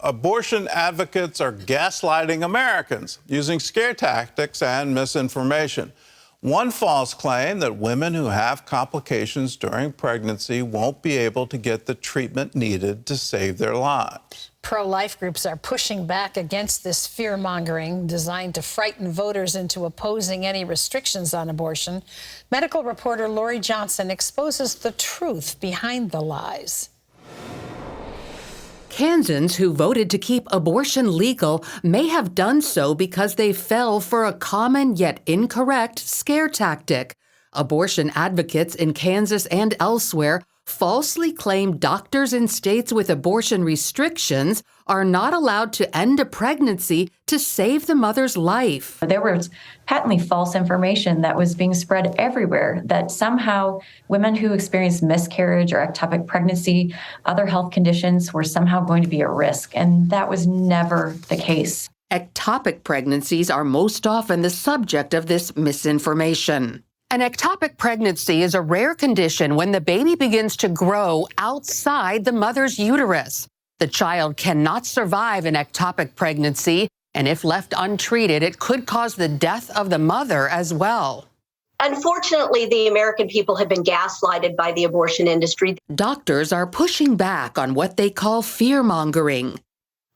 Abortion advocates are gaslighting Americans using scare tactics and misinformation. One false claim that women who have complications during pregnancy won't be able to get the treatment needed to save their lives. Pro-life groups are pushing back against this fear-mongering designed to frighten voters into opposing any restrictions on abortion. Medical reporter Lorie exposes the truth behind the lies. Kansans who voted to keep abortion legal may have done so because they fell for a common yet incorrect scare tactic. Abortion advocates in Kansas and elsewhere falsely claim doctors in states with abortion restrictions are not allowed to end a pregnancy to save the mother's life. There was patently false information that was being spread everywhere that somehow women who experienced miscarriage or ectopic pregnancy, other health conditions, were somehow going to be at risk, and that was never the case. Ectopic pregnancies are most often the subject of this misinformation. An ectopic pregnancy is a rare condition when the baby begins to grow outside the mother's uterus. The child cannot survive an ectopic pregnancy, and if left untreated, it could cause the death of the mother as well. Unfortunately, the American people have been gaslighted by the abortion industry. Doctors are pushing back on what they call fear-mongering.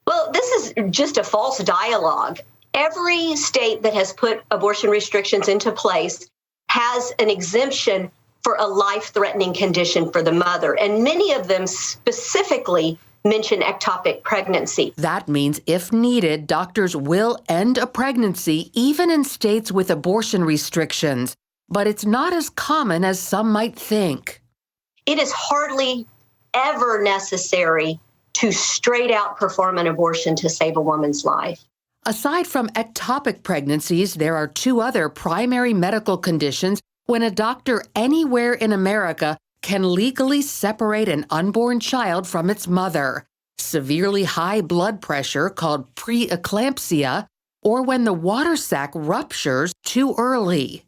Well, this is just a false dialogue. Every state that has put abortion restrictions into place has an exemption for a life-threatening condition for the mother, and many of them specifically mention ectopic pregnancy. That means if needed, doctors will end a pregnancy even in states with abortion restrictions, but it's not as common as some might think. It is hardly ever necessary to straight out perform an abortion to save a woman's life. Aside from ectopic pregnancies, there are two other primary medical conditions when a doctor anywhere in America can legally separate an unborn child from its mother: severely high blood pressure called preeclampsia, or when the water sac ruptures too early.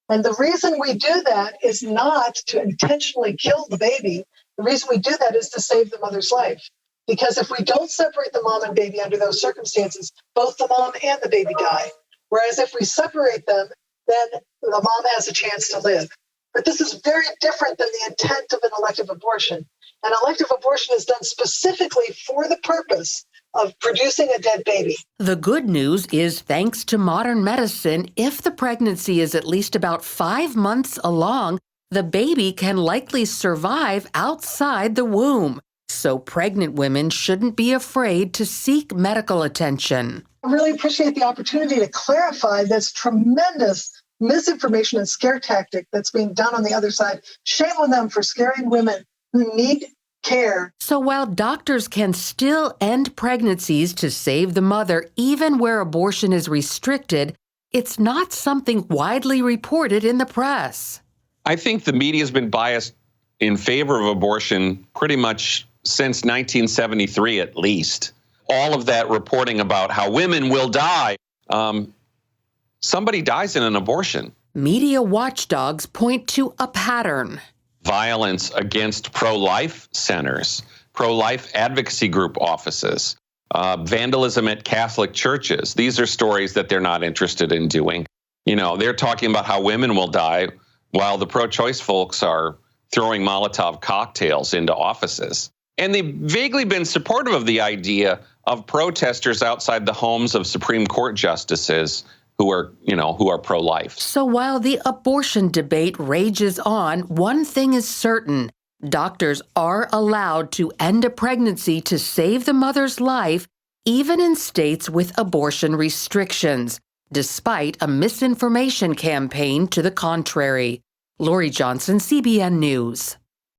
And the reason we do that is not to intentionally kill the baby. The reason we do that is to save the mother's life. Because if we don't separate the mom and baby under those circumstances, both the mom and the baby die. Whereas if we separate them, then the mom has a chance to live. But this is very different than the intent of an elective abortion. An elective abortion is done specifically for the purpose of producing a dead baby. The good news is, thanks to modern medicine, if the pregnancy is at least about 5 months along, the baby can likely survive outside the womb. So pregnant women shouldn't be afraid to seek medical attention. I really appreciate the opportunity to clarify this tremendous misinformation and scare tactic that's being done on the other side. Shame on them for scaring women who need care. So while doctors can still end pregnancies to save the mother even where abortion is restricted, it's not something widely reported in the press. I think the media has been biased in favor of abortion pretty much since 1973 at least. All of that reporting about how women will die. Somebody dies in an abortion. Media watchdogs point to a pattern. Violence against pro-life centers, pro-life advocacy group offices, vandalism at Catholic churches. These are stories that they're not interested in doing. You know, they're talking about how women will die while the pro-choice folks are throwing Molotov cocktails into offices. And they've vaguely been supportive of the idea of protesters outside the homes of Supreme Court justices who are pro-life. So while the abortion debate rages on, one thing is certain: doctors are allowed to end a pregnancy to save the mother's life, even in states with abortion restrictions, despite a misinformation campaign to the contrary. Lorie Johnson, CBN News.